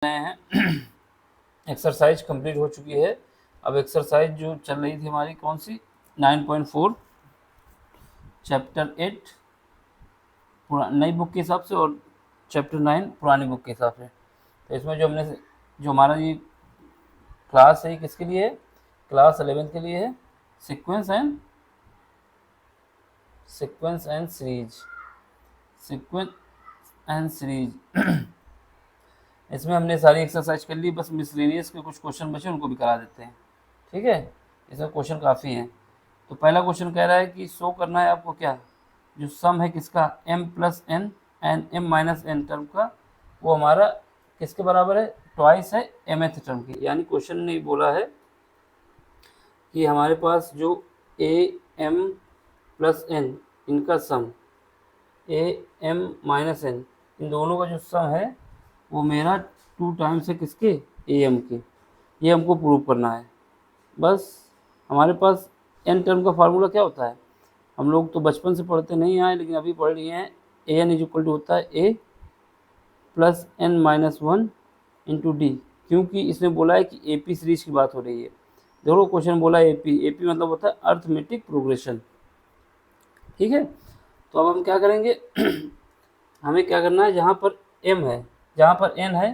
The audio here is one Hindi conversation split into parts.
रहे हैं। एक्सरसाइज कंप्लीट हो चुकी है। अब एक्सरसाइज जो चल रही थी हमारी कौन सी 9.4 चैप्टर 8 नई बुक के हिसाब से और चैप्टर 9 पुरानी बुक के हिसाब से। तो इसमें जो हमारा ये क्लास है किसके लिए है, क्लास 11 के लिए है। सीक्वेंस एंड सीरीज इसमें हमने सारी एक्सरसाइज कर ली, बस मिसलेनियस के कुछ क्वेश्चन बचे उनको भी करा देते हैं। ठीक है, इसमें क्वेश्चन काफ़ी हैं। तो पहला क्वेश्चन कह रहा है कि शो करना है आपको क्या, जो सम है किसका m plus n and m minus n term का, वो हमारा किसके बराबर है, ट्वाइस है mth टर्म की। यानी क्वेश्चन ने बोला है कि हमारे पास जो a m प्लस एन इनका सम a m माइनस एन इन दोनों का जो सम है वो मेरा 2 टाइम्स है किसके, ए एम के। ये हमको प्रूव करना है। बस हमारे पास एन टर्म का फार्मूला क्या होता है, हम लोग तो बचपन से पढ़ते नहीं आए लेकिन अभी पढ़ लिए हैं। A n is equal to होता है a plus n minus one into d, क्योंकि इसने बोला है कि ए पी सीरीज की बात हो रही है। देखो क्वेश्चन बोला है ए पी मतलब होता है अर्थमेटिक प्रोग्रेशन। ठीक है, तो अब हम क्या करेंगे हमें क्या करना है, जहाँ पर m है जहाँ पर n है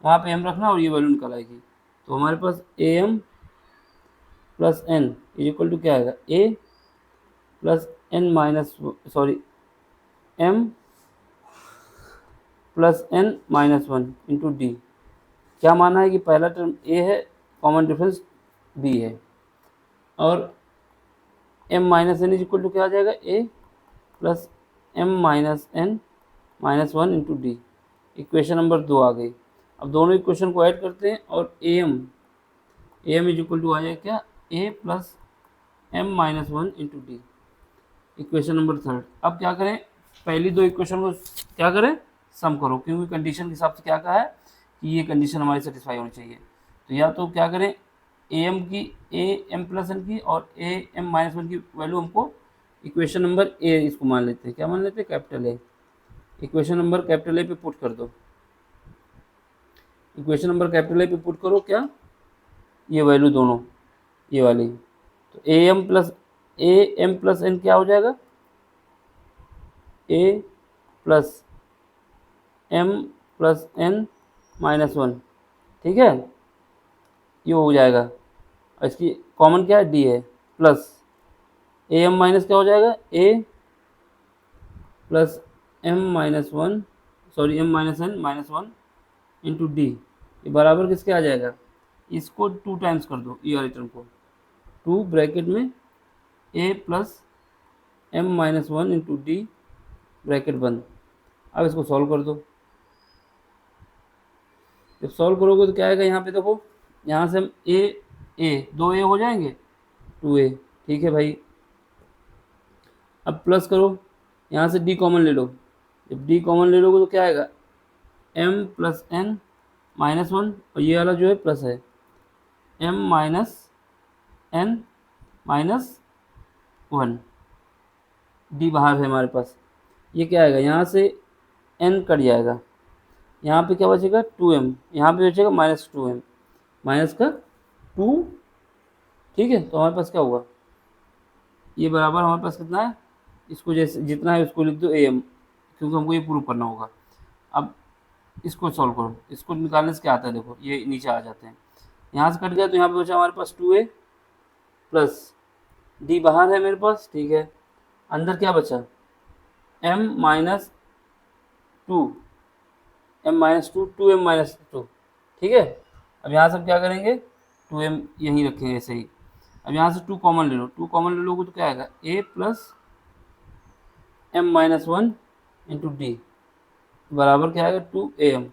वहाँ पे m रखना और ये वैल्यू निकल आएगी। तो हमारे पास a m plus n is equal to क्या आएगा, a plus n minus m plus n minus one into d. क्या माना है कि पहला टर्म a है, कॉमन डिफरेंस b है, और m minus n is equal to क्या आ जाएगा, a plus m minus n minus one into d. Equation number 2 आ गई। अब दोनों इक्वेशन को ऐड करते हैं और A M is equal to आ जाएगा क्या, a plus m minus one into d. Equation number 3। अब क्या करें, पहली दो इक्वेशन को क्या करें, सम करो, क्योंकि कंडीशन के हिसाब से क्या कहा है कि ये कंडीशन हमारी सेटिस्फाई होनी चाहिए। तो या तो क्या करें, ए एम की ए एम प्लस एन की और ए एम माइनस वन की वैल्यू हमको इक्वेशन नंबर ए इसको मान लेते हैं, क्या मान लेते हैं, capital A. Equation number capital A पे पुट कर दो, इक्वेशन नंबर कैपिटल ए पे पुट करो क्या, ये वैल्यू दोनों ये वाली। तो ए एम प्लस एन क्या हो जाएगा, a plus m plus n minus one. ठीक है, ये हो जाएगा। और इसकी कॉमन क्या है, डी है, प्लस ए एम माइनस क्या हो जाएगा, a plus m minus one m minus n minus one into d. ये बराबर किसके आ जाएगा, इसको 2 टाइम्स कर दो, ये वाले टर्म को 2 ब्रैकेट में a plus m minus one into d bracket बंद। अब इसको सॉल्व कर दो। जब सॉल्व करोगे तो क्या आएगा, यहाँ पे देखो, यहाँ से हम दो ए हो जाएंगे, 2a। ठीक है भाई, अब प्लस करो, यहाँ से डी कॉमन ले लो। जब डी कॉमन ले लोगे तो क्या आएगा, m plus n minus one, और ये वाला जो है प्लस है m minus n minus one, d बाहर है हमारे पास। ये क्या आएगा, यहाँ से n कट जाएगा, यहाँ पे क्या बचेगा 2m, यहाँ पे बचेगा माइनस 2m माइनस का 2। ठीक है, तो हमारे पास क्या हुआ, ये बराबर हमारे पास कितना है, इसको जैसे जितना है उसको लिख दो am, क्योंकि हमको ये प्रूव करना होगा। अब इसको सॉल्व करो, इसको निकालने से क्या आता है, देखो ये नीचे आ जाते हैं, यहाँ से कट गया तो यहाँ पे बचा हमारे पास 2a प्लस डी बाहर है मेरे पास। ठीक है, अंदर क्या बचा, m minus two two m minus two. ठीक है, अब यहाँ से हम क्या करेंगे, 2m यहीं रखेंगे ऐसे ही। अब यहाँ से 2 कॉमन ले लो, 2 कॉमन ले लोगे तो क्या आएगा, a plus m minus one into d बराबर क्या आएगा, 2am।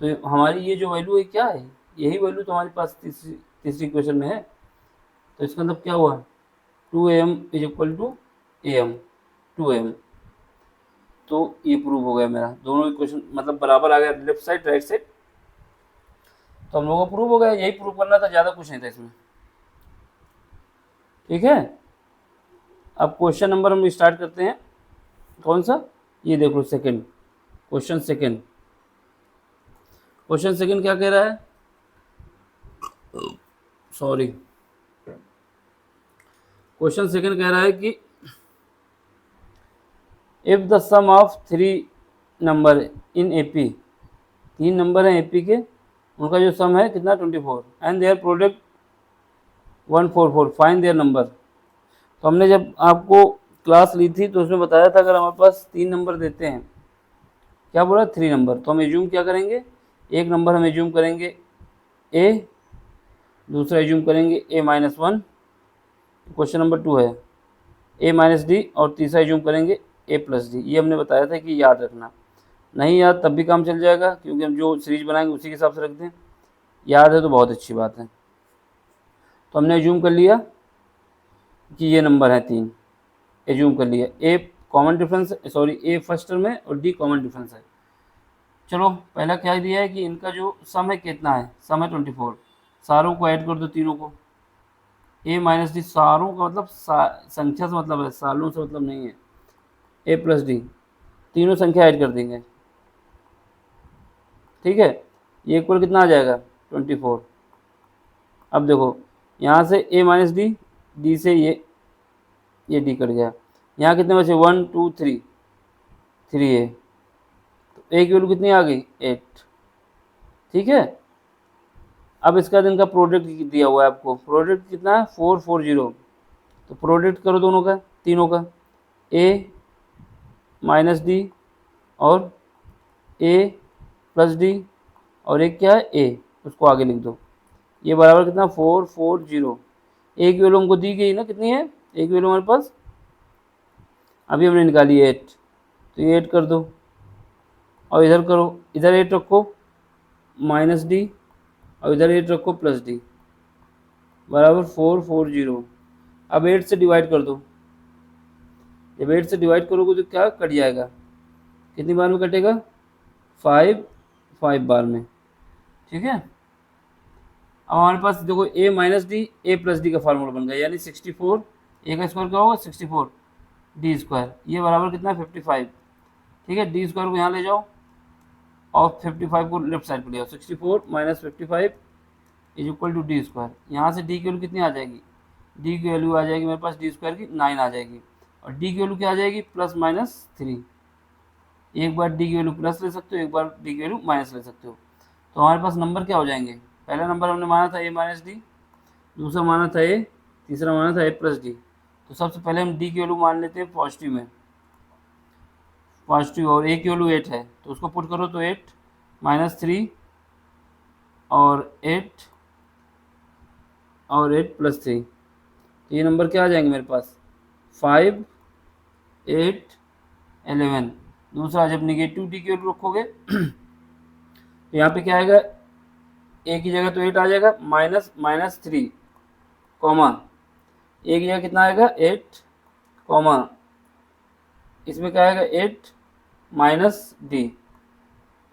तो हमारी ये जो वैल्यू है क्या है, यही वैल्यू तो हमारे पास तीसरी इक्वेशन में है। तो इसका मतलब क्या हुआ, 2am is equal to am 2am। तो ये प्रूव हो गया मेरा, दोनों इक्वेशन मतलब बराबर आ गया, लेफ्ट साइड राइट साइड। तो हम लोगों को प्रूव हो गया, यही प्रूव करना था, ज़्यादा कुछ नहीं था इसमें। ठीक है, अब क्वेश्चन नंबर हम स्टार्ट करते हैं, कौन सा, ये देख लो second question. Second question second क्या कह रहा है, सॉरी, क्वेश्चन सेकंड कह रहा है कि if the sum of 3 number in AP, 3 number हैं एपी के, उनका जो सम है कितना 24, and their product 144, find their number. तो हमने जब आपको क्लास ली थी तो उसमें बताया था अगर हमारे पास 3 नंबर देते हैं, क्या बोला 3 नंबर, तो हम एज्यूम क्या करेंगे, एक नंबर हम एज्यूम करेंगे ए, दूसरा एज्यूम करेंगे A-1, क्वेश्चन नंबर 2 है A-D, और तीसरा एज्यूम करेंगे A+D। ये हमने बताया था कि याद रखना, नहीं याद तब भी काम चल जाएगा क्योंकि हम जो सीरीज बनाएंगे उसी के हिसाब से रख दें, याद है तो बहुत अच्छी बात है। तो हमने एज्यूम कर लिया कि ये नंबर है 3, एज्यूम कर लिया, A common difference, sorry A first term है और D कॉमन डिफरेंस है। चलो पहला क्या दिया है कि इनका जो सम है कितना है, सम है 24, सारों को ऐड कर दो तीनों को, A-D, सारों का मतलब संख्या से मतलब है, सालों से मतलब नहीं है, A+D, तीनों संख्या ऐड कर देंगे, ठीक है, ये इक्वल कितना आ जाएगा 24। अब देखो यहाँ से A-D, D से ये D कट गया, यहाँ कितने बचे 1 2 3, 3A, तो A की वैल्यू कितनी आ गई 8, ठीक है। अब इसका दिन का प्रोडक्ट दिया हुआ है आपको, प्रोडक्ट कितना है 440, तो प्रोडक्ट करो दोनों का, तीनों का, A-D और A+D और एक क्या है A, उसको आगे लिख दो, ये बराबर कितना 440, A की वैल्यू हमको दी गई ना, कितनी है A की वैल्यू हमारे पास, अभी हमने निकाली 8, तो ये 8 कर दो और इधर करो, इधर 8 रखो -D और इधर 8 रखो +D, बराबर 440। अब 8 से डिवाइड कर दो, जब 8 से डिवाइड करोगे तो क्या कट जाएगा, कितनी बार में कटेगा 5 बार में, ठीक है। अब हमारे पास देखो A-D A+D का फार्मूला बन गया, यानी 64, A का स्क्वायर क्या होगा 64, D स्क्वायर, ये बराबर कितना 55, ठीक है। D स्क्वायर को यहाँ ले जाओ और 55 को लेफ्ट साइड पर ले जाओ, 64 - 55 is equal to D square, यहाँ से D की वैल्यू कितनी आ जाएगी, D की वैल्यू आ जाएगी मेरे पास D स्क्वायर की 9 आ जाएगी, और D की वैल्यू क्या आ जाएगी +-3, एक बार D की वैल्यू प्लस ले सकते हो, एक बार D की वैल्यू माइनस ले सकते हो। तो हमारे पास नंबर क्या हो जाएंगे, पहला नंबर हमने माना था A-D, दूसरा माना था A, तीसरा माना था A+D। तो सबसे पहले हम D की वैल्यू मान लेते हैं पॉजिटिव में, पॉजिटिव, और A की वैल्यू 8 है तो उसको पुट करो तो 8 -3 और 8 और 8+3, तो ये नंबर क्या आ जाएंगे मेरे पास 5 8 11। दूसरा जब निगेटिव D की वैल्यू रखोगे तो यहाँ पे क्या आएगा, A की जगह तो 8 आ जाएगा, -3 कॉमा, A की जगह कितना आएगा 8 कॉमा, इसमें क्या आएगा 8 -D,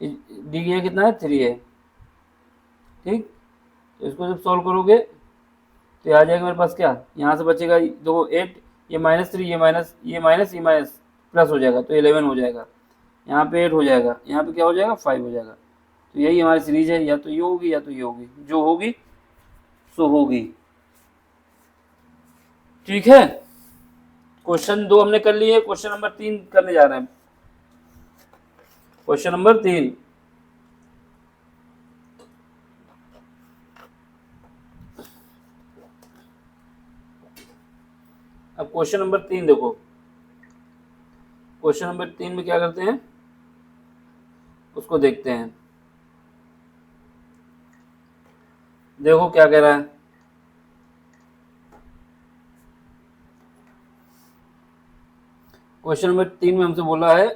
D की जगह कितना है 3 है, ठीक। तो इसको जब सॉल्व करोगे तो ये आ जाएगा मेरे पास क्या, यहाँ से बचेगा देखो 8, ये -3, ये माइनस ये माइनस प्लस हो जाएगा तो 11 हो जाएगा, यहाँ पे 8 हो जाएगा, यहाँ पे क्या हो जाएगा 5 हो जाएगा। तो यही हमारी सीरीज है, या तो ये होगी या तो ये होगी, जो होगी सो होगी, ठीक है। क्वेश्चन 2 हमने कर लिए, क्वेश्चन नंबर 3 करने जा रहे हैं। क्वेश्चन नंबर 3, अब क्वेश्चन नंबर 3 देखो, क्वेश्चन नंबर 3 में क्या करते हैं उसको देखते हैं, देखो क्या कह रहा है। क्वेश्चन नंबर 3 में हमसे बोला है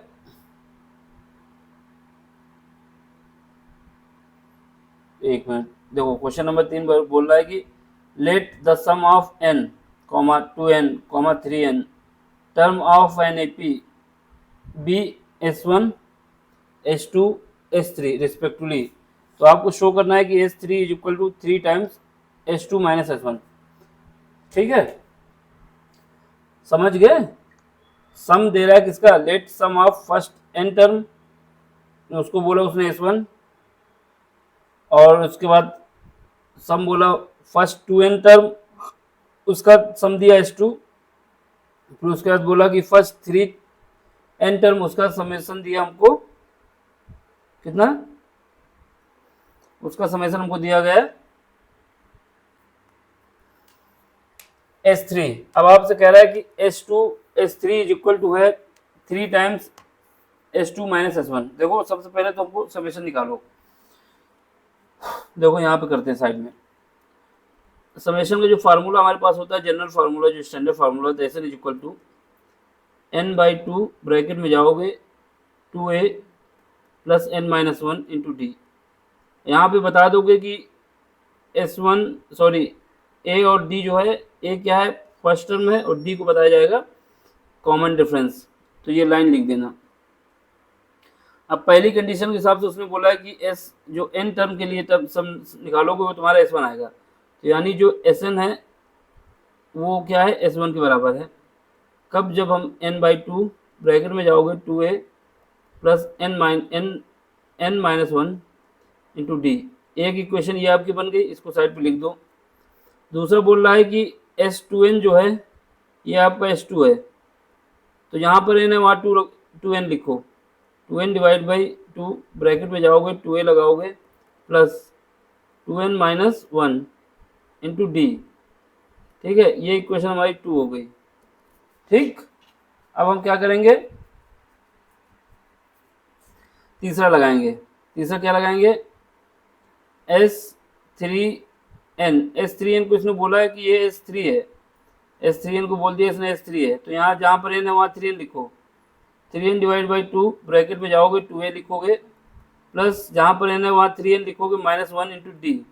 एक मिनट, देखो क्वेश्चन नंबर 3 बोल रहा है कि let the sum of n, 2n, 3n term of an AP be S1 S2 S3 respectively. तो आपको शो करना है कि S3 is equal to 3 times S2 - S1, ठीक है, समझ गए। सम दे रहा है किसका, let sum of first n term, उसको बोला उसने S1, और उसके बाद सम बोला फर्स्ट 2n टर्म उसका सम दिया S2, फिर उसके बाद बोला कि फर्स्ट 3n टर्म उसका समेशन दिया हमको कितना, उसका समेशन हमको दिया गया S3। अब आपसे कह रहा है कि S3 इज इक्वल टू है 3 टाइम्स S2 माइनस S1। देखो सबसे पहले तो हमको समेशन निकालो, देखो यहाँ पे करते हैं साइड में। समेशन का जो फार्मूला हमारे पास होता है, जनरल फार्मूला जो standard formula, that is equal to n/2 bracket में जाओगे 2a plus n minus 1 into d. यहाँ पे बता दोगे कि a और d जो है, a क्या है फर्स्ट टर्म है और d को बताया जाएगा कॉमन डिफरेंस, तो ये लाइन लिख देना। अब पहली कंडीशन के हिसाब से उसने बोला है कि s जो n टर्म के लिए टर्म सम निकालोगे वो तुम्हारा S1 आएगा, तो यानी जो Sn है वो क्या है S1 के बराबर है। कब, जब हम n/2 ब्रैकेट में जाओगे 2a plus n minus 1 into D. एक इक्वेशन ये आपकी बन गई, इसको साइड पे लिख दो। दूसरा बोल रहा है कि S2n जो है ये आपका S2 है, तो यहाँ पर n है वहाँ 2n लिखो, 2n डिवाइड बाई 2 ब्रैकेट में जाओगे 2a लगाओगे plus 2n minus 1 into D. ठीक है, ये इक्वेशन हमारी 2 हो गई। ठीक, अब हम क्या करेंगे, तीसरा लगाएंगे। तीसरा क्या लगाएंगे, S3n को इसने बोला है कि ये S3 है, S3n को बोल दिया इसने S3 है, तो यहाँ जहाँ पर n है वहाँ 3n लिखो, 3n डिवाइड बाई 2 ब्रैकेट में जाओगे 2a लिखोगे प्लस जहाँ पर n है वहाँ 3n लिखोगे माइनस 1 इंटू डी।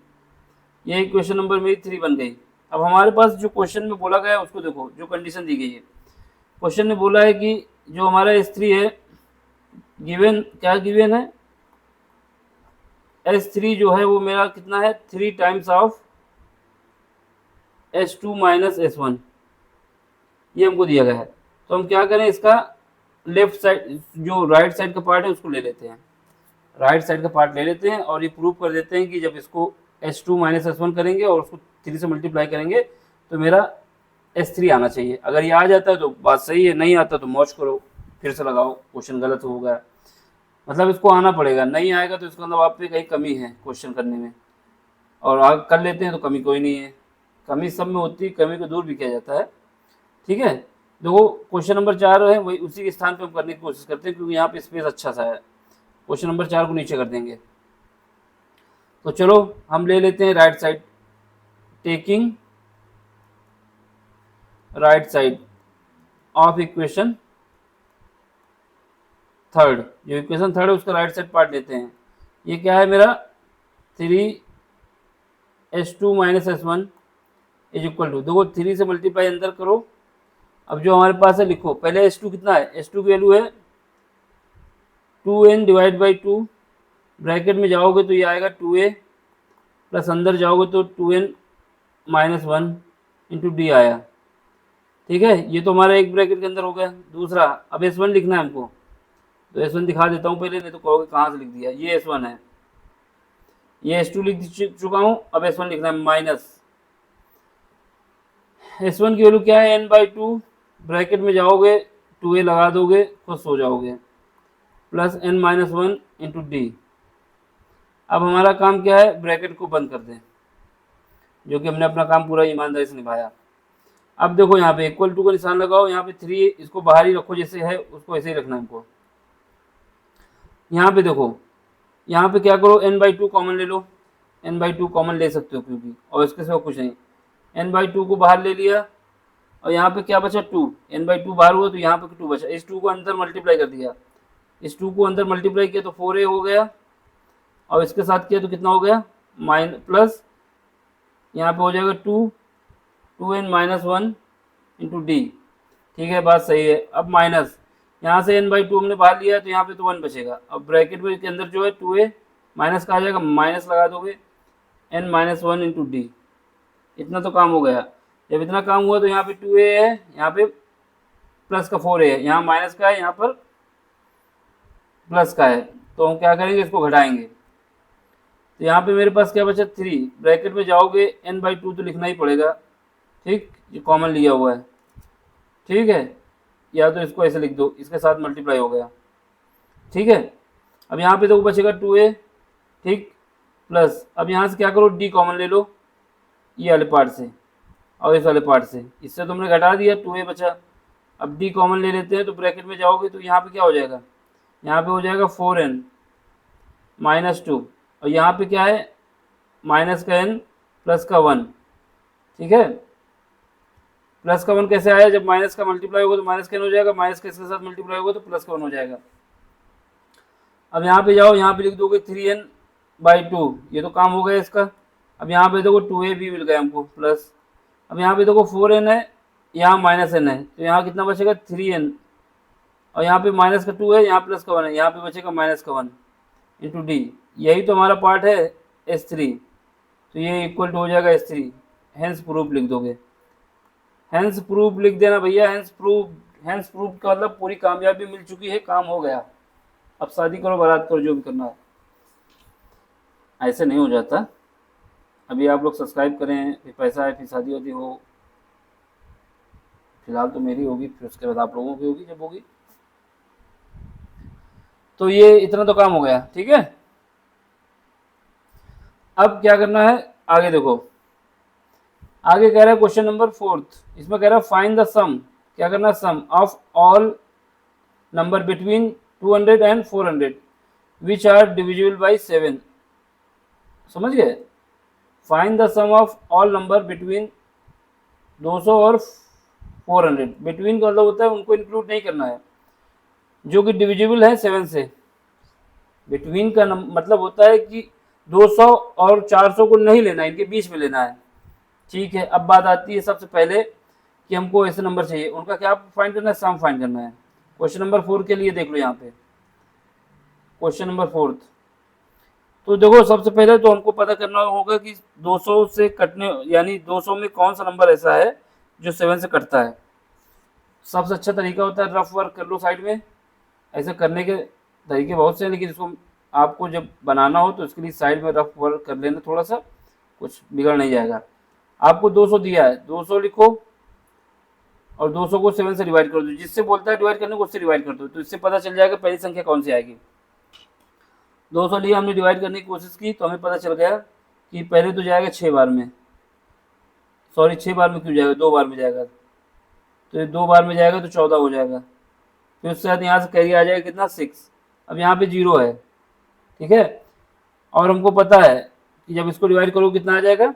ये इक्वेशन नंबर मेरी 3 बन गई। अब हमारे पास जो क्वेश्चन में बोला गया है उसको देखो, जो कंडीशन दी गई है। क्वेश्चन ने बोला है कि जो हमारा S3 है गिवन, क्या गिवन है, S3 जो है वो मेरा कितना है 3 times of S2 minus S1, ये हमको दिया गया है। तो हम क्या करें, इसका लेफ्ट साइड जो राइट साइड का पार्ट है उसको ले लेते हैं, राइट साइड का पार्ट ले लेते हैं और ये प्रूव कर देते हैं कि जब इसको S2 माइनस S1 करेंगे और उसको 3 से मल्टीप्लाई करेंगे तो मेरा S3 आना चाहिए। अगर ये आ जाता है तो बात सही है, नहीं आता तो मौज करो, फिर से लगाओ, क्वेश्चन गलत हो गया, मतलब इसको आना पड़ेगा। नहीं आएगा तो इसका मतलब आप पे कहीं कमी है क्वेश्चन करने में, और आगे कर लेते हैं तो कमी कोई नहीं है। कमी सब में होती है, कमी को दूर भी किया जाता है। ठीक है, देखो क्वेश्चन नंबर 4 है वही उसी के स्थान पे हम करने की कोशिश करते हैं, क्योंकि यहाँ पे स्पेस अच्छा सा है। क्वेश्चन नंबर 4 को नीचे कर देंगे। तो चलो हम ले लेते हैं right side, taking right side of equation third, जो इक्वेशन थर्ड है उसका राइट साइड पार्ट लेते हैं। ये क्या है मेरा 3S2 minus S1 is equal to, देखो 3 से मल्टीप्लाई अंदर करो। अब जो हमारे पास है लिखो, पहले S2 कितना है, S2 की वैल्यू है 2n डिवाइड बाई 2 ब्रैकेट में जाओगे तो ये आएगा 2a प्लस अंदर जाओगे तो 2n माइनस 1 इंटू डी आया। ठीक है, ये तो हमारा एक ब्रैकेट के अंदर हो गया। दूसरा अब S1 लिखना है हमको, तो S1 दिखा देता हूँ पहले, नहीं तो कहोगे कहाँ से लिख दिया। ये S1 है, ये S2 लिख चुका हूँ, अब S1 लिखना है माइनस S1 की वैल्यू क्या है n/2 ब्रैकेट में जाओगे 2a लगा दोगे, खुश हो जाओगे, plus n minus 1 into D. अब हमारा काम क्या है, ब्रैकेट को बंद कर दें, जो कि हमने अपना काम पूरा ईमानदारी से निभाया। अब देखो यहाँ पे इक्वल टू का निशान लगाओ, यहाँ पे 3 इसको बाहर ही रखो, जैसे है उसको ऐसे ही रखना है हमको। यहाँ पे देखो, यहाँ पे क्या करो, n/2 कॉमन ले लो, n/2 कॉमन ले सकते हो क्योंकि, और इसके सिवा कुछ नहीं। n/2 को बाहर ले लिया और यहाँ पे क्या बचा 2, n/2 बाहर हुआ तो यहाँ पे 2 बचा। इस 2 को अंदर मल्टीप्लाई कर दिया, इस 2 को अंदर मल्टीप्लाई किया तो 4a हो गया, और इसके साथ किया तो कितना हो गया प्लस, यहाँ पे हो जाएगा 2n माइनस 1 इंटू डी। ठीक है, बात सही है। अब माइनस यहाँ से n/2 हमने बाहर लिया तो यहाँ पे तो 1 बचेगा। अब ब्रैकेट में के अंदर जो है 2a माइनस का आ जाएगा, माइनस लगा दोगे n माइनस 1 इंटू डी। इतना तो काम हो गया। जब इतना काम हुआ तो यहाँ पे 2a है, यहाँ पे प्लस का 4a है, यहाँ माइनस का है, यहाँ पर प्लस का है, तो हम क्या करेंगे, इसको घटाएंगे। तो यहाँ पे मेरे पास क्या बचा 3, ब्रैकेट में जाओगे n/2 तो लिखना ही पड़ेगा, ठीक, ये कॉमन लिया हुआ है, ठीक है, या तो इसको ऐसे लिख दो, इसके साथ मल्टीप्लाई हो गया, ठीक है। अब यहाँ पे तो बचेगा 2a, ठीक, प्लस अब यहाँ से क्या करो, d कॉमन ले लो ये वाले पार्ट से और इस वाले पार्ट से, इससे तुमने घटा दिया, 2a बचा। अब d कॉमन ले लेते हैं, तो ब्रैकेट में जाओगे तो यहाँ पे क्या हो जाएगा, यहाँ पे हो जाएगा 4n -2, और यहाँ पे क्या है, माइनस का n प्लस का 1, ठीक है। प्लस का 1 कैसे आया, जब माइनस का मल्टीप्लाई होगा तो माइनस का n हो जाएगा, माइनस का इसके साथ मल्टीप्लाई होगा तो प्लस का 1 हो जाएगा। अब यहाँ पे जाओ, यहाँ पे लिख दोगे 3n/2, ये तो काम हो गया इसका। अब यहाँ पे देखो 2a भी मिल गया हमको प्लस। अब यहाँ पे देखो 4n है, यहाँ -n है, तो यहाँ कितना बचेगा 3n, और यहाँ पे माइनस का 2 है, यहाँ प्लस का 1 है, यहाँ पे बचेगा माइनस का 1 इंटू डी। यही तो हमारा पार्ट है S3, तो ये इक्वल टू हो जाएगा S3, हेंस प्रूफ लिख दोगे। हेंस प्रूफ लिख देना भैया, हेंस प्रूफ का मतलब पूरी कामयाबी मिल चुकी है, काम हो गया, अब शादी करो, बारात करो, जो भी करना है। ऐसे नहीं हो जाता। अभी आप लोग सब्सक्राइब करें, फिर पैसा है, फिर शादी वादी हो, फिलहाल तो मेरी होगी, फिर उसके बाद आप लोगों की होगी जब होगी। तो ये इतना तो काम हो गया, ठीक है। अब क्या करना है, आगे देखो, आगे कह रहा है क्वेश्चन नंबर 4, इसमें कह रहा है फाइंड द सम, क्या करना है, sum of all number between 200 and 400 which are divisible by 7। समझ गए, find the sum of all number between 200 और 400, बिटवीन का मतलब होता है उनको इंक्लूड नहीं करना है, जो कि डिविजिबल है 7 से। बिटवीन का मतलब होता है कि 200 और 400 को नहीं लेना है, इनके बीच में लेना है, ठीक है। अब बात आती है सबसे पहले कि हमको ऐसे नंबर चाहिए, उनका क्या फाइंड करना है, सम फाइंड करना है। क्वेश्चन नंबर 4 के लिए देख लो, यहाँ पे क्वेश्चन नंबर 4, तो देखो सबसे पहले तो हमको पता करना होगा कि 200 से कटने, यानी 200 में कौन सा नंबर ऐसा है जो 7 से कटता है। सबसे अच्छा तरीका होता है रफ वर्क कर लो साइड में। ऐसे करने के तरीके बहुत से हैं, लेकिन इसको आपको जब बनाना हो तो इसके लिए साइड में रफ वर्क कर लेना, थोड़ा सा कुछ बिगड़ नहीं जाएगा। आपको 200 दिया है, 200 लिखो और 200 को 7 से डिवाइड कर दो, जिससे बोलता है डिवाइड करने को उससे डिवाइड कर दो, तो इससे पता चल जाएगा पहली संख्या कौन सी आएगी। 200 लिए हमने डिवाइड करने की कोशिश की तो हमें पता चल गया कि पहले तो जाएगा 6 बार में, सॉरी 6 बार में क्यों जाएगा, 2 बार में जाएगा, तो ये 2 बार में जाएगा तो 14 हो जाएगा। फिर उसके बाद यहाँ से कैरी आ जाएगा कितना 6। अब यहाँ पे 0 है, ठीक है, और हमको पता है कि जब इसको डिवाइड करो कितना आ जाएगा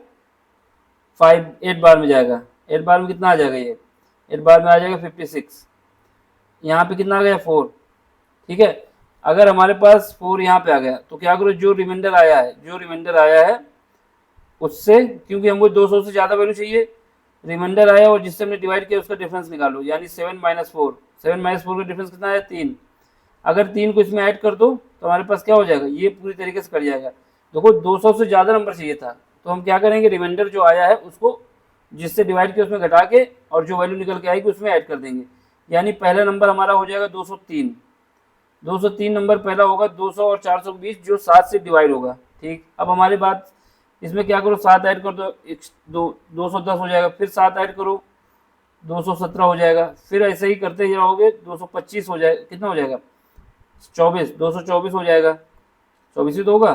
5, 8 बार में जाएगा, 8 बार में कितना आ जाएगा, ये 8 बार में आ जाएगा 56। यहाँ पे कितना आ गया 4, ठीक है। अगर हमारे पास 4 यहाँ पे आ गया तो क्या करो, जो रिमाइंडर आया है उससे, क्योंकि हमको 200 से ज़्यादा वैल्यू चाहिए, रिमाइंडर आया और जिससे हमने डिवाइड किया उसका डिफरेंस निकालो, यानी 7 - 4, 7 - 4 का डिफरेंस कितना है 3। अगर 3 को इसमें ऐड कर दो तो हमारे पास क्या हो जाएगा, ये पूरी तरीके से कट जाएगा। देखो 200 से ज़्यादा नंबर चाहिए था, तो हम क्या करेंगे, रिमाइंडर जो आया है उसको जिससे डिवाइड किया उसमें घटा के और जो वैल्यू निकल के आएगी उसमें ऐड कर देंगे, यानी पहला नंबर हमारा हो जाएगा 203। 203 नंबर पहला होगा 200 और 400 के बीच, जो 7 से डिवाइड होगा, ठीक। अब हमारी बात इसमें क्या करो, 7 ऐड कर दो, 210 हो जाएगा, फिर 7 ऐड करो 217 हो जाएगा, फिर ऐसे ही करते ही रहोगे 225 हो जाएगा, कितना हो जाएगा 24, 224 हो जाएगा, 24 ही तो होगा,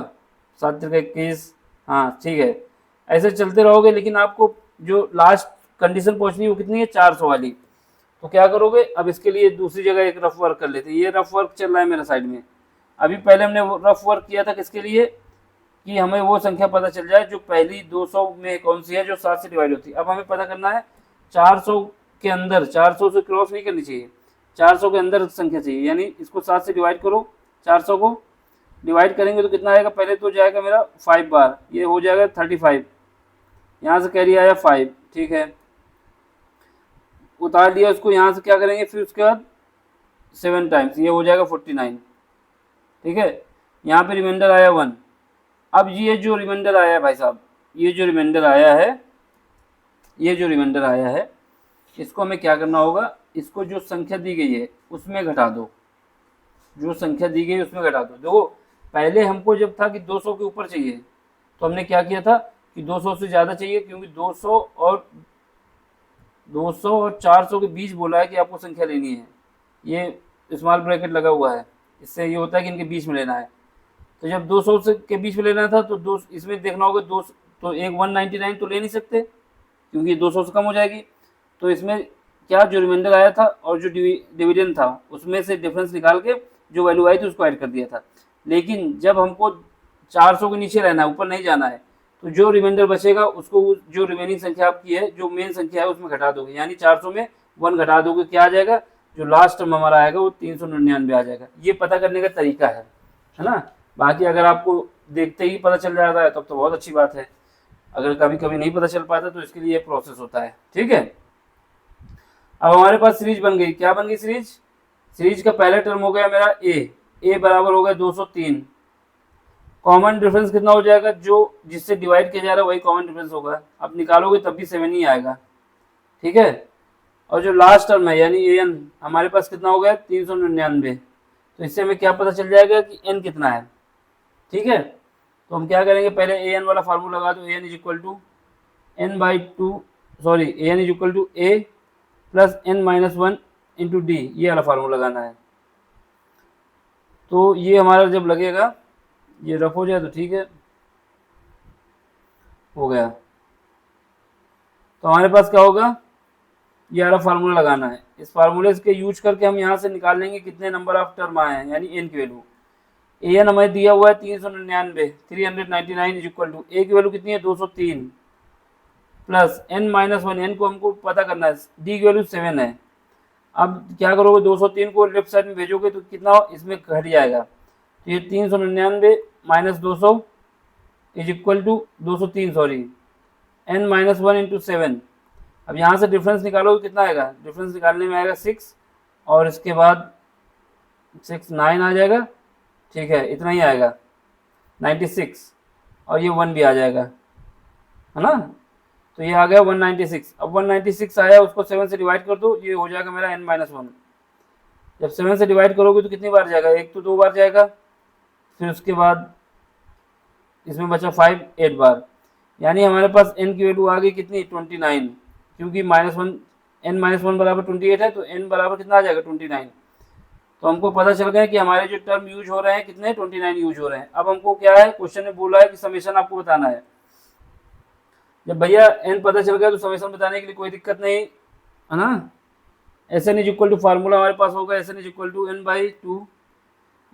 7 × 21, हाँ ठीक है। ऐसे चलते रहोगे, लेकिन आपको जो लास्ट कंडीशन पहुंचनी है वो कितनी है 400 वाली। तो क्या करोगे, अब इसके लिए दूसरी जगह एक रफ वर्क कर लेते हैं। ये रफ वर्क चल रहा है मेरा साइड में, अभी पहले हमने रफ वर्क किया था किसके लिए, कि हमें वो संख्या पता चल जाए जो पहली 200 में कौन सी है जो 7 से डिवाइड होती है। अब हमें पता करना है 400 के अंदर, 400 से क्रॉस नहीं करनी चाहिए, 400 के अंदर संख्या चाहिए, यानी इसको 7 से डिवाइड करो, 400 को डिवाइड करेंगे तो कितना आएगा, पहले तो जाएगा मेरा 5 बार, ये हो जाएगा 35, यहाँ से कैरी आया 5, ठीक है, उतार दिया उसको, यहाँ से क्या करेंगे, फिर उसके बाद 7 टाइम्स, ये हो जाएगा 49, ठीक है। यहाँ पे रिमाइंडर आया 1। अब ये जो रिमाइंडर आया है भाई साहब, ये जो रिमाइंडर आया है, इसको हमें क्या करना होगा, इसको जो संख्या दी गई है उसमें घटा दो, जो संख्या दी गई है उसमें घटा दो। देखो पहले हमको जब था कि 200 के ऊपर चाहिए, तो हमने क्या किया था कि 200 से ज़्यादा चाहिए, क्योंकि 200 और 400 के बीच बोला है कि आपको संख्या लेनी है। ये स्मॉल ब्रैकेट लगा हुआ है, इससे ये होता है कि इनके बीच में लेना है। तो जब 200 से के बीच में लेना था तो दो इसमें देखना होगा, दो तो एक 199 तो ले नहीं सकते क्योंकि 200 से कम हो जाएगी। तो इसमें क्या, जो रिमाइंडर आया था और जो डिविडेंड था उसमें से डिफरेंस निकाल के जो वैल्यू आई थी उसको ऐड कर दिया था। लेकिन जब हमको 400 के नीचे रहना है, ऊपर नहीं जाना है, तो जो रिमाइंडर बचेगा उसको जो रिमेनिंग संख्या आपकी है, जो मेन संख्या है उसमें घटा दोगे, यानी 400 में 1 घटा दोगे, क्या आ जाएगा, जो लास्ट टर्म हमारा आएगा वो 399 आ जाएगा। ये पता करने का तरीका है ना। बाकी अगर आपको देखते ही पता चल जाता है तब तो बहुत अच्छी बात है, अगर कभी कभी नहीं पता चल पाता तो इसके लिए प्रोसेस होता है। ठीक है, अब हमारे पास सीरीज बन गई। क्या बन गई सीरीज? सीरीज का पहला टर्म हो गया मेरा ए बराबर हो गया 203। कॉमन डिफरेंस कितना हो जाएगा, जो जिससे डिवाइड किया जा रहा है वही कॉमन डिफरेंस होगा, आप निकालोगे तब भी 7 ही आएगा। ठीक है, और जो लास्ट टर्म है यानी ए एन हमारे पास कितना हो गया 399। तो इससे हमें क्या पता चल जाएगा कि एन कितना है। ठीक है, तो हम क्या करेंगे, पहले ए एन वाला फार्मूला लगा दो, a n is equal to n by two, sorry a n is equal to a plus n minus one into d, ये वाला फार्मूला लगाना है। तो ये हमारा जब लगेगा, ये रफ हो जाए तो ठीक है, हो गया। तो हमारे पास क्या होगा, ये वाला फार्मूला लगाना है। इस फार्मूले के यूज करके हम यहाँ से निकाल लेंगे कितने नंबर ऑफ टर्म आए हैं, यानी एन की वैल्यू। ए एन हमें दिया हुआ है 399, 399 इज इक्वल टू ए की वैल्यू कितनी है 203 plus n minus one, n को हमको पता करना है, डी की वैल्यू 7 है। अब क्या करोगे, 203 को लेफ्ट साइड में भेजोगे तो कितना इसमें घट जाएगा, तो ये 399 minus 200 is equal to 203, sorry n minus one into 7। अब यहाँ से डिफरेंस निकालोगे कितना आएगा, डिफरेंस निकालने में आएगा 6 और इसके बाद 6 9 आ जाएगा। ठीक है, इतना ही आएगा 96 और ये 1 भी आ जाएगा, है ना। तो ये आ गया 196। अब 196 आया, उसको 7 से डिवाइड कर दो, ये हो जाएगा मेरा n माइनस वन। जब 7 से डिवाइड करोगे तो कितनी बार जाएगा, एक तो 2 बार जाएगा, फिर उसके बाद इसमें बचा 5 8 बार, यानी हमारे पास n की वैल्यू आ गई कितनी 29, क्योंकि minus one n minus one बराबर 28 है, तो n बराबर कितना आ जाएगा 29। तो हमको पता चल गया कि हमारे जो टर्म यूज हो रहे हैं कितने 29 यूज हो रहे हैं। अब हमको क्या है, क्वेश्चन ने बोला है कि समेशन आपको बताना है। जब भैया n पता चल गया तो समेशन बताने के लिए कोई दिक्कत नहीं है ना। S n is equal to formula हमारे पास होगा S n is equal to n by two,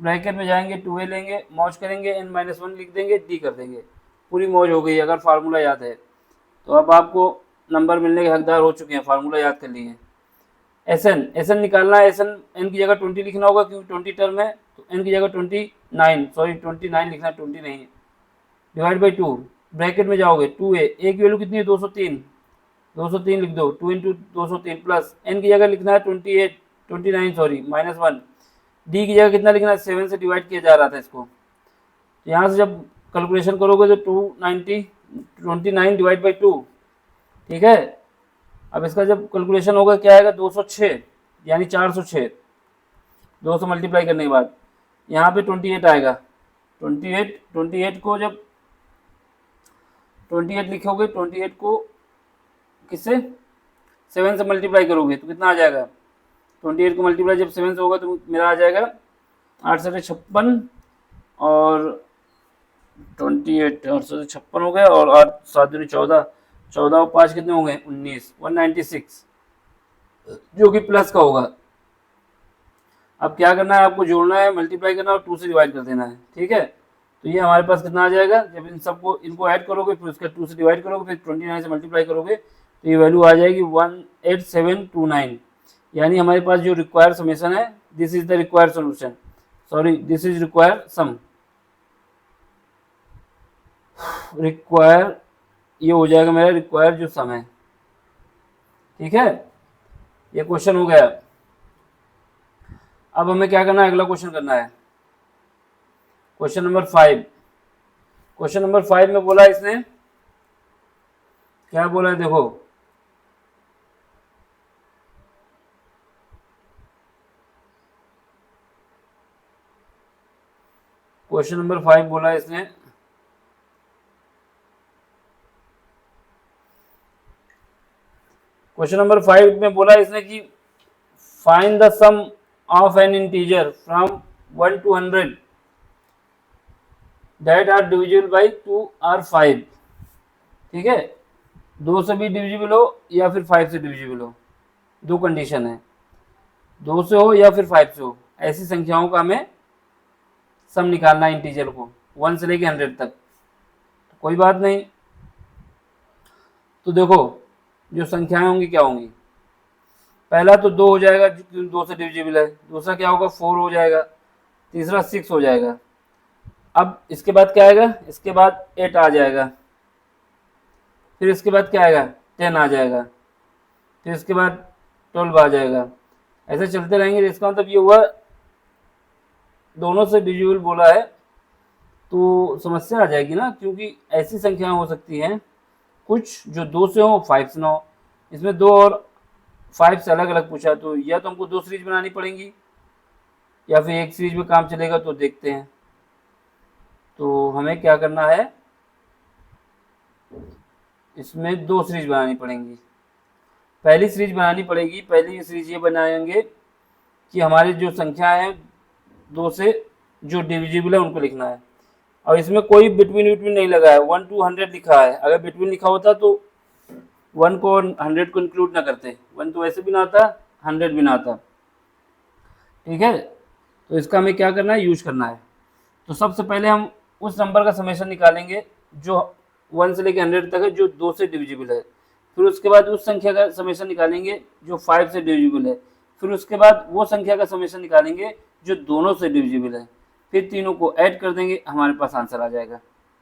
bracket में जाएंगे 2a लेंगे, मौज करेंगे n माइनस वन लिख देंगे, डी कर देंगे, पूरी मौज हो गई अगर फार्मूला याद है तो। अब आपको नंबर मिलने के हकदार हो चुके हैं, फार्मूला याद कर लिए। एस एन निकालना है, एस एन की जगह 20 लिखना होगा क्योंकि 20 टर्म है, तो n की जगह 29, सॉरी 29 लिखना, 20 नहीं है, डिवाइड बाई 2, ब्रैकेट में जाओगे 2a, a की वैल्यू कितनी है 203, 203 लिख दो, 2 इंटू 203 प्लस n की जगह लिखना है 28 29 सॉरी माइनस वन, डी की जगह कितना लिखना है 7 से डिवाइड किया जा रहा था इसको। तो यहाँ से जब कैलकुलेशन करोगे तो 290 29 डिवाइड बाई 2, ठीक है। अब इसका जब कैलकुलेशन होगा क्या आएगा 206, यानी 406, 2 से मल्टीप्लाई करने के बाद यहाँ पे 28 आएगा। 28 को जब 28 लिखोगे, 28 को किससे 7 से मल्टीप्लाई करोगे तो कितना आ जाएगा, 28 को मल्टीप्लाई जब 7 से होगा तो मेरा आ जाएगा 8 से 56 और 28 8 से 56 हो गया, और 8 7 दूनी 14, 14 और 5 कितने होंगे 19, 196 जो कि प्लस का होगा। अब क्या करना है, आपको जोड़ना है, मल्टीप्लाई करना है और 2 से डिवाइड कर देना है। ठीक है, तो ये हमारे पास कितना आ जाएगा, जब इन सबको इनको ऐड करोगे फिर उसका 2 से डिवाइड करोगे फिर 29 से मल्टीप्लाई करोगे तो ये वैल्यू आ जाएगी 18729, यानी हमारे पास जो रिक्वायर्ड समेशन है, this is the required solution, sorry this is required sum, required ये हो जाएगा मेरा रिक्वायर्ड जो सम है। ठीक है, ये क्वेश्चन हो गया। अब हमें क्या करना है, अगला क्वेश्चन करना है, क्वेश्चन नंबर 5। क्वेश्चन नंबर 5 में बोला इसने, क्या बोला है देखो, क्वेश्चन नंबर 5 बोला है इसने क्वेश्चन नंबर 5 में बोला इसने कि find the sum of n integer from 1 to 100 that are divisible by 2 और 5। ठीक है, 2 से भी डिविजिबल हो या फिर 5 से डिविजिबल हो, दो कंडीशन है, 2 से हो या फिर 5 से हो, ऐसी संख्याओं का हमें सम निकालना है इंटीजर को 1 से लेके 100 तक। तो कोई बात नहीं, तो देखो जो संख्याएं होंगी क्या होंगी, पहला तो 2 हो जाएगा, 2 से डिविजिबल है, दूसरा क्या होगा 4 हो जाएगा, तीसरा 6 हो जाएगा। अब इसके बाद क्या आएगा, इसके बाद 8 आ जाएगा, फिर इसके बाद क्या आएगा 10 आ जाएगा, फिर इसके बाद 12 आ जाएगा, ऐसे चलते रहेंगे। इसका मतलब ये हुआ दोनों से डिविजिबल बोला है तो समस्या आ जाएगी ना, क्योंकि ऐसी संख्याएं हो सकती हैं कुछ जो 2 से हो 5 से ना हो। इसमें 2 और 5 से अलग अलग पूछा, तो या तो हमको 2 सीरीज बनानी पड़ेंगी या फिर एक सीरीज में काम चलेगा, तो देखते हैं। तो हमें क्या करना है, इसमें 2 सीरीज बनानी पड़ेंगी। पहली सीरीज बनानी पड़ेगी, पहली सीरीज ये बनाएंगे कि हमारी जो संख्या है 2 से जो डिविजिबल है उनको लिखना है, और इसमें कोई बिटवीन नहीं लगा है, 1 to 100 लिखा है। अगर बिटवीन लिखा होता तो 1 को और 100 को इंक्लूड ना करते, 1 तो वैसे भी ना आता, 100 भी ना आता। ठीक है, तो इसका हमें क्या करना है, यूज करना है। तो सबसे पहले हम उस नंबर का समेशन निकालेंगे जो 1 से लेकर 100 तक है, जो 2 से डिविजिबल है। फिर उसके बाद उस संख्या का समेशन निकालेंगे जो 5 से डिविजिबल है। फिर उसके बाद वो संख्या का समेशन निकालेंगे जो दोनों से डिविजिबल है। फिर तीनों को ऐड कर देंगे, हमारे पास आंसर आ जाएगा।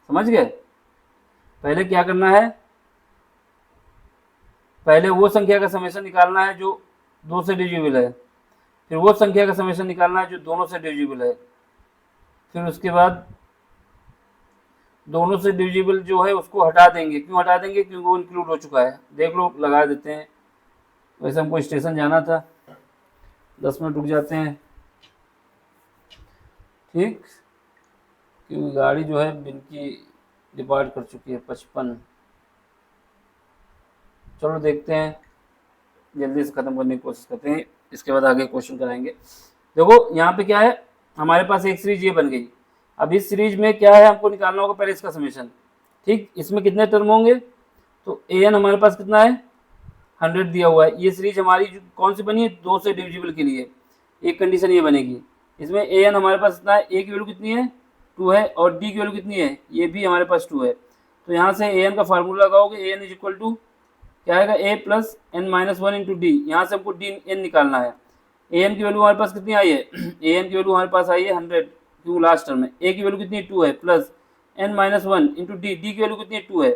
समझ गए? पहले क्या करना है, पहले वो संख्या का समेशन निकालना है जो 2 से डिविजिबल है, फिर वो संख्या का समेशन निकालना है जो दोनों से डिविजिबल है, फिर उसके बाद दोनों से डिविजिबल जो है उसको हटा देंगे। क्यों हटा देंगे, क्योंकि वो इंक्लूड हो चुका है। देख लो, लगा देते हैं। वैसे हमको स्टेशन जाना था, 10 मिनट रुक जाते हैं। ठीक, क्योंकि गाड़ी जो है बिनकी डिपार्ट कर चुकी है 55। चलो देखते हैं, जल्दी से ख़त्म करने की कोशिश करते हैं, इसके बाद आगे क्वेश्चन कराएंगे। देखो यहाँ पे क्या है, हमारे पास एक सीरीज ये बन गई। अब इस सीरीज में क्या है, हमको निकालना होगा पहले इसका समेशन। ठीक, इसमें कितने टर्म होंगे, तो an हमारे पास कितना है 100 दिया हुआ है। ये सीरीज हमारी कौन सी बनी है, 2 से डिविजिबल के लिए। एक कंडीशन ये बनेगी, इसमें an हमारे पास कितना है, a की वैल्यू कितनी है 2 है, और d की वैल्यू कितनी है, ये भी हमारे पास 2 है। तो यहाँ से an का फार्मूला लगाओगे, an इज इक्वल टू क्या आएगा, a plus n minus 1 into d. यहाँ से हमको डी n निकालना है। an की वैल्यू हमारे पास कितनी आई है, an की वैल्यू हमारे पास आई है 100, क्यों लास्ट टर्म में। a की वैल्यू कितनी है 2 है, plus n minus 1 into D, D की वैल्यू कितनी है 2 है।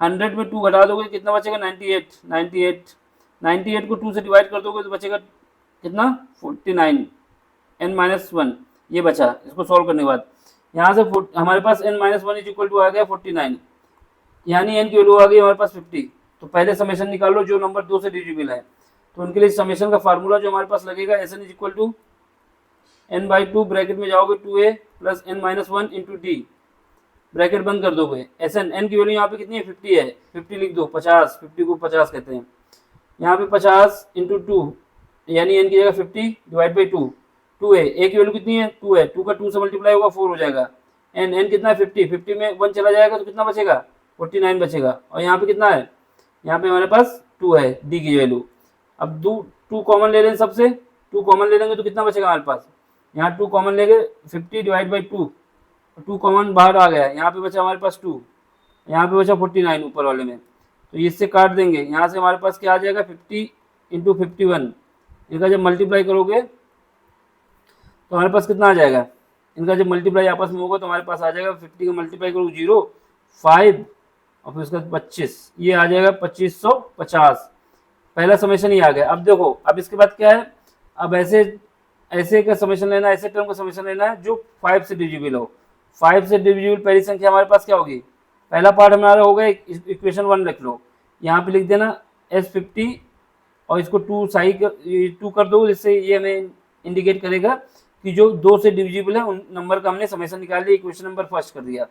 100 में 2 घटा दोगे कितना बचेगा 98 को 2 से डिवाइड कर दोगे तो बचेगा कितना 49, n माइनस 1 ये बचा। इसको सॉल्व करने के बाद यहाँ से हमारे पास n minus 1 is equal to आ गया 49, यानी n की वैल्यू आ गई हमारे पास 50। तो पहले समेशन निकाल लो जो नंबर 2 से डिविजिबल है। तो उनके लिए समेशन का फार्मूला जो हमारे पास लगेगा, S n is equal to n/2 bracket में जाओगे 2a plus n minus 1 into d, bracket बंद कर दोगे। एस एन की वैल्यू यहाँ पे कितनी है 50 है, 50 लिख दो, 50, 50 को 50 कहते हैं। यहाँ पे 50 इंटू 2 यानी n की जगह 50 डिवाइड बाई 2, 2a, a की वैल्यू कितनी है 2 है, 2 का 2 से मल्टीप्लाई होगा 4 हो जाएगा। n कितना है 50, 50 में 1 चला जाएगा तो कितना बचेगा 49 बचेगा। और यहाँ पे कितना है, यहाँ पे हमारे पास 2 है d की वैल्यू। अब 2 कॉमन ले लें, सबसे 2 कॉमन ले लेंगे तो कितना बचेगा हमारे पास, यहाँ 2 कॉमन लेंगे 50 डिवाइड बाई 2, 2 कॉमन बाहर आ गया, यहाँ पे बचा हमारे पास 2, यहाँ पे बचा 49 ऊपर वाले में। तो इससे काट देंगे, यहाँ से हमारे पास क्या आ जाएगा 50 इंटू 51, इनका जब मल्टीप्लाई करोगे तो हमारे पास कितना आ जाएगा, इनका जब मल्टीप्लाई आपस में होगा तो हमारे पास आ जाएगा 50 का मल्टीप्लाई करोगे 0, 5 और फिर उसका 25, ये आ जाएगा 2550। पहला समेशन ही आ गया। अब देखो, अब इसके बाद क्या है, अब ऐसे का समेशन लेना है, ऐसे टर्म का समेशन लेना है जो 5 से डिविजिबल हो। 5 से डिविजिबल पहली संख्या हमारे पास क्या होगी, पहला पार्ट हमारा होगा इक्वेशन 1 रख लो, यहाँ पे लिख देना S50 और इसको 2 कर दो, जिससे ये हमें इंडिकेट करेगा कि जो 2 से डिविजिबल है उन नंबर का हमने समेशन निकाल लिया, इक्वेशन नंबर फर्स्ट कर दिया।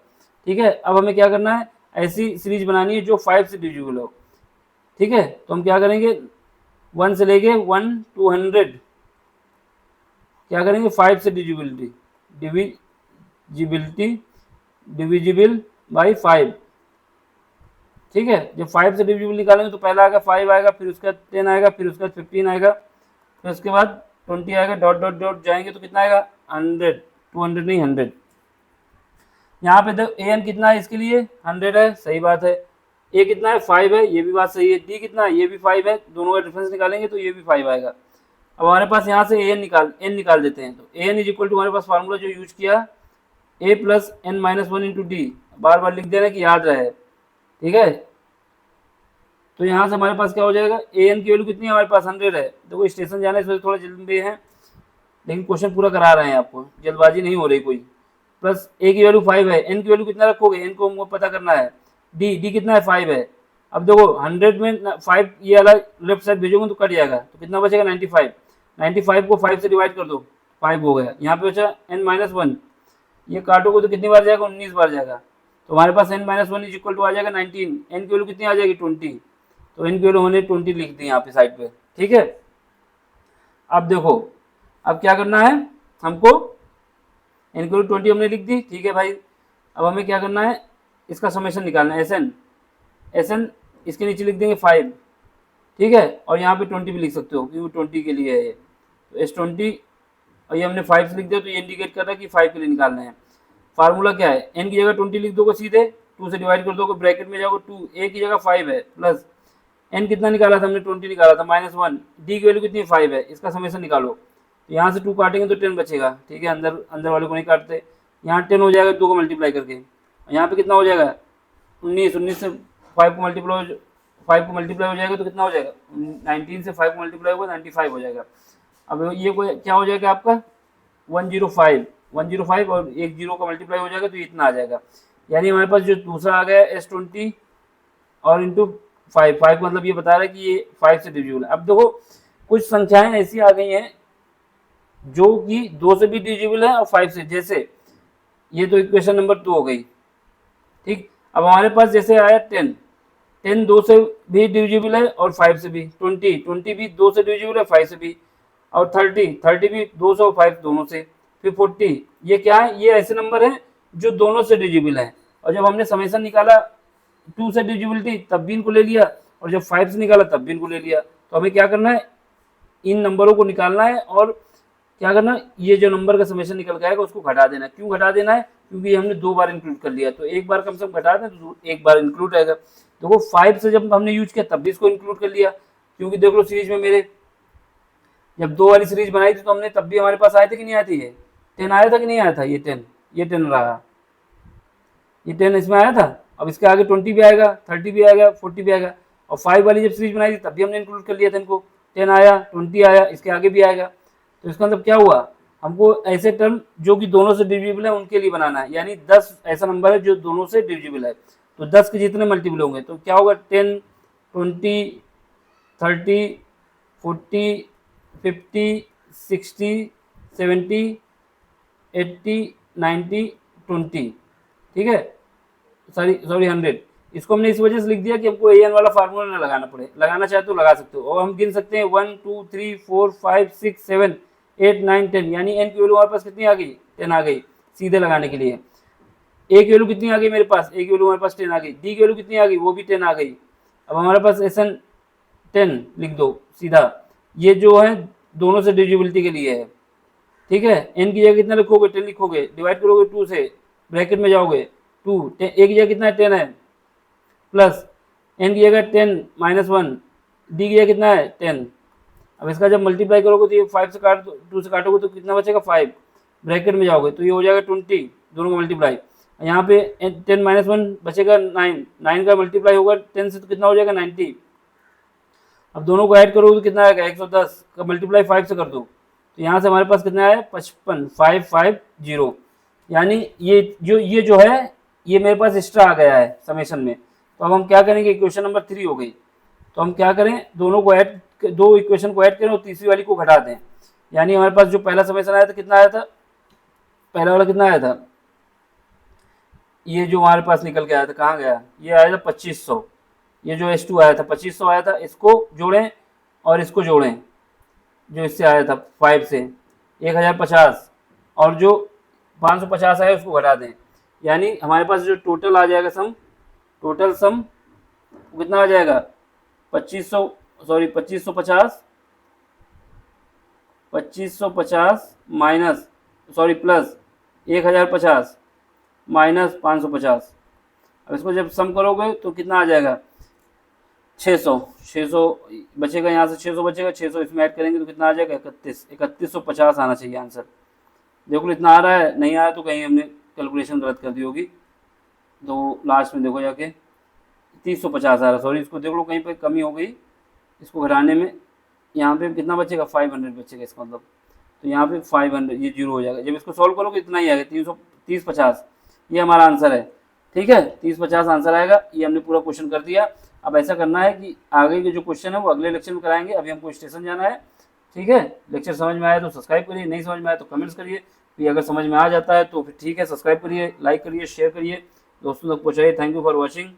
ठीक है, अब हमें क्या करना है, ऐसी सीरीज बनानी है जो 5 से डिविजिबल हो। ठीक है। तो हम क्या करेंगे, 1 से लेके 1 to 100 क्या करेंगे, 5 से डिविजिबल बाई 5। ठीक है, जब 5 से डिविजिबल निकालेंगे तो पहला आएगा 5 आएगा, फिर उसका 10 आएगा, फिर उसका 15 आएगा, फिर उसके बाद 20 आएगा, डॉट डॉट डॉट जाएंगे तो कितना आएगा 100, 200 नहीं 100। यहाँ पे ए एन कितना है इसके लिए 100 है, सही बात है। ए कितना है 5 है, ये भी बात सही है। डी कितना है, ये भी 5 है, दोनों का डिफरेंस निकालेंगे तो ये भी 5 आएगा। अब हमारे पास यहाँ से एन निकाल देते हैं। तो एन इज इक्वल टू हमारे पास फार्मूला जो यूज किया a plus n minus 1 into d, बार बार लिख देना कि याद रहे। ठीक है, तो यहाँ से हमारे पास क्या हो जाएगा, ए एन की वैल्यू कितनी है हमारे पास 100 है। देखो स्टेशन जाना है इसमें थोड़ा जल्दी है, लेकिन क्वेश्चन पूरा करा रहे हैं आपको, जल्दबाजी नहीं हो रही कोई। प्लस ए की वैल्यू 5 है, एन की वैल्यू कितना रखोगे, एन को हमको पता करना है। डी कितना है 5 है। अब देखो 100 में 5 ये अलग लेफ्ट साइड भेजोगे तो कट जाएगा, तो कितना बचेगा 95। 95 को 5 से डिवाइड कर दो, 5 हो गया। यहाँ पे बचा एन माइनस 1, ये काटोगे तो कितनी बार जाएगा, 19 बार जाएगा। तो हमारे पास n minus 1 is equal to आ जाएगा 19। एन की वैल्यू कितनी आ जाएगी 20, तो एन की वैल्यू हमने 20 लिख दी यहाँ पे साइड पे। ठीक है, अब देखो अब क्या करना है हमको, एन की वैल्यू 20 हमने लिख दी। ठीक है भाई, अब हमें क्या करना है, इसका समेशन निकालना है। एस एन इसके नीचे लिख देंगे 5। ठीक है, और यहाँ पे 20 भी लिख सकते हो क्योंकि 20 के लिए है ये, तो एस 20 और ये हमने 5 से लिख दिया, तो ये इंडिकेट कर रहा है कि 5 के लिए निकालना है। फार्मूला क्या है, एन की जगह 20 लिख दोगे सीधे, 2 से डिवाइड कर दोगे, ब्रैकेट में जाओगे 2, ए की जगह 5 है, प्लस एन कितना निकाला था हमने 20 निकाला था, -1, डी की वैल्यू कितनी 5 है, इसका समेशन निकालो। तो यहाँ से 2 काटेंगे तो 10 बचेगा। ठीक है, अंदर वाले को नहीं काटते, यहाँ 10 हो जाएगा 2 को मल्टीप्लाई करके, यहाँ पे कितना हो जाएगा 19 से 5 को मल्टीप्लाई हो जाएगा तो कितना हो जाएगा 19 से 5 को मल्टीप्लाई होगा 95 हो जाएगा। अब ये कोई क्या हो जाएगा आपका 105 और एक जीरो का मल्टीप्लाई हो जाएगा तो इतना आ जाएगा। यानी हमारे पास जो दूसरा आ गया S20 और इंटू 5 का मतलब ये बता रहा है कि ये 5 से डिविजिबल है। अब देखो कुछ संख्याएं ऐसी आ गई हैं जो कि 2 से भी डिविजिबल है और 5 से, जैसे ये तो इक्वेशन नंबर 2 हो गई। ठीक, अब हमारे पास जैसे आया 10 2 से भी डिविजिबल है और 5 से भी, 20 भी 2 से डिविजिबल है 5 से भी, और 30 भी 2 से और 5 दोनों से, फिर 40 ये क्या है, ये ऐसे नंबर है जो दोनों से डिविजिबल है। और जब हमने समेशन निकाला 2 से डिविजिबिलिटी तब भी इनको ले लिया, और जब 5 से निकाला तब भी इनको ले लिया। तो हमें क्या करना है, इन नंबरों को निकालना है और क्या करना है, ये जो नंबर का समेशन निकल के आएगा उसको घटा देना है। क्यों घटा देना है, क्योंकि हमने 2 बार इंक्लूड कर लिया, तो एक बार कम से कम घटा दें तो एक बार इंक्लूड आएगा। देखो 5 से जब हमने यूज किया तब भी इसको इंक्लूड कर लिया, क्योंकि देख लो सीरीज में मेरे जब 2 वाली सीरीज बनाई थी तो हमने तब भी हमारे पास आए थे कि नहीं आती है, 10 आया था कि नहीं आया था, ये 10 रहा, ये 10 इसमें आया था। अब इसके आगे 20 भी आएगा, 30 भी आएगा, 40 भी आएगा। और 5 वाली जब सीरीज बनाई थी तब भी हमने इंक्लूड कर लिया था इनको, 10 आया, 20 आया, इसके आगे भी आएगा। तो इसका मतलब क्या हुआ, हमको ऐसे टर्म जो कि दोनों से डिविजिबल है उनके लिए बनाना है। यानी 10 ऐसा नंबर है जो दोनों से डिविजिबल है, तो 10 के जितने मल्टीपल होंगे तो क्या होगा, 10, 20, 30, 40, 50, 60, 70, 80, 90, 20। ठीक है, सॉरी 100। इसको हमने इस वजह से लिख दिया कि हमको ए एन वाला फार्मूला ना लगाना पड़े, लगाना चाहे तो लगा सकते हो। और हम गिन सकते हैं 1 2 3 4 5 6 7 8 9 10, यानी एन की वैल्यू हमारे पास कितनी आ गई, 10 आ गई सीधे लगाने के लिए। ए की वैल्यू कितनी आ गई मेरे पास, ए की वैल्यू हमारे पास 10 आ गई। डी की वैल्यू कितनी आ गई, वो भी 10 आ गई। अब हमारे पास एस एन 10 लिख दो सीधा, ये जो है दोनों से डिविजिबिलिटी के लिए है। ठीक है, एन की जगह कितना लिखोगे, 10 लिखोगे, डिवाइड करोगे 2 से, ब्रैकेट में जाओगे 2, ए की जगह कितना है 10 है, प्लस एन की जगह 10 -1, डी की जगह कितना है 10। अब इसका जब मल्टीप्लाई करोगे तो ये 5 से 2 से काटोगे तो कितना बचेगा 5, ब्रैकेट में जाओगे तो ये हो जाएगा 20, दोनों का मल्टीप्लाई। यहाँ पे 10 -1 बचेगा 9 का मल्टीप्लाई होगा 10 से तो कितना हो जाएगा 90। अब दोनों को ऐड करोगे तो कितना आएगा 110 का मल्टीप्लाई 5 से कर दो, तो यहाँ से हमारे पास कितना है 55, 550। यानी ये जो है ये मेरे पास एक्स्ट्रा आ गया है समेशन में। तो अब हम क्या करेंगे, इक्वेशन नंबर 3 हो गई, तो हम क्या करें, दोनों को ऐड, 2 इक्वेशन को ऐड करें और तीसरी वाली को घटा दें। यानी हमारे पास जो पहला समेशन आया था कितना आया था, पहला वाला कितना आया था, ये जो हमारे पास निकल के आया था, कहाँ गया, ये आया था 2500। ये जो H2 आया था 2500 आया था, इसको जोड़ें और इसको जोड़ें, जो इससे आया था 5 से 1050, और जो 550 आया उसको घटा दें, यानी हमारे पास जो टोटल आ जाएगा सम, टोटल सम कितना आ जाएगा 2550 माइनस प्लस 1050 माइनस 550। अब इसको जब सम करोगे तो कितना आ जाएगा 600 बचेगा, यहाँ से 600 बचेगा, 600 इसमें ऐड करेंगे तो कितना आ जाएगा 3150 आना चाहिए आंसर। देखो इतना आ रहा है, नहीं आया तो कहीं हमने कैलकुलेशन गलत कर दी होगी, तो लास्ट में देखो जाके 3050 आ रहा, सॉरी इसको देख लो कहीं पे कमी हो गई, इसको घटाने में यहाँ पे कितना बचेगा 500 बचेगा इसका मतलब, तो यहाँ पे 500 ये जीरो हो जाएगा। जब इसको सॉल्व करोगे इतना ही आएगा 3050, ये हमारा आंसर है। ठीक है, 3050 आंसर आएगा। ये हमने पूरा क्वेश्चन कर दिया। अब ऐसा करना है कि आगे के जो क्वेश्चन है वो अगले लेक्चर में कराएंगे, अभी हमको स्टेशन जाना है। ठीक है, लेक्चर समझ में आया तो सब्सक्राइब करिए, नहीं समझ में आया तो कमेंट्स करिए, फिर अगर समझ में आ जाता है तो फिर ठीक है, सब्सक्राइब करिए, लाइक करिए, शेयर करिए, दोस्तों तक पहुँचाइए। Thank you for watching.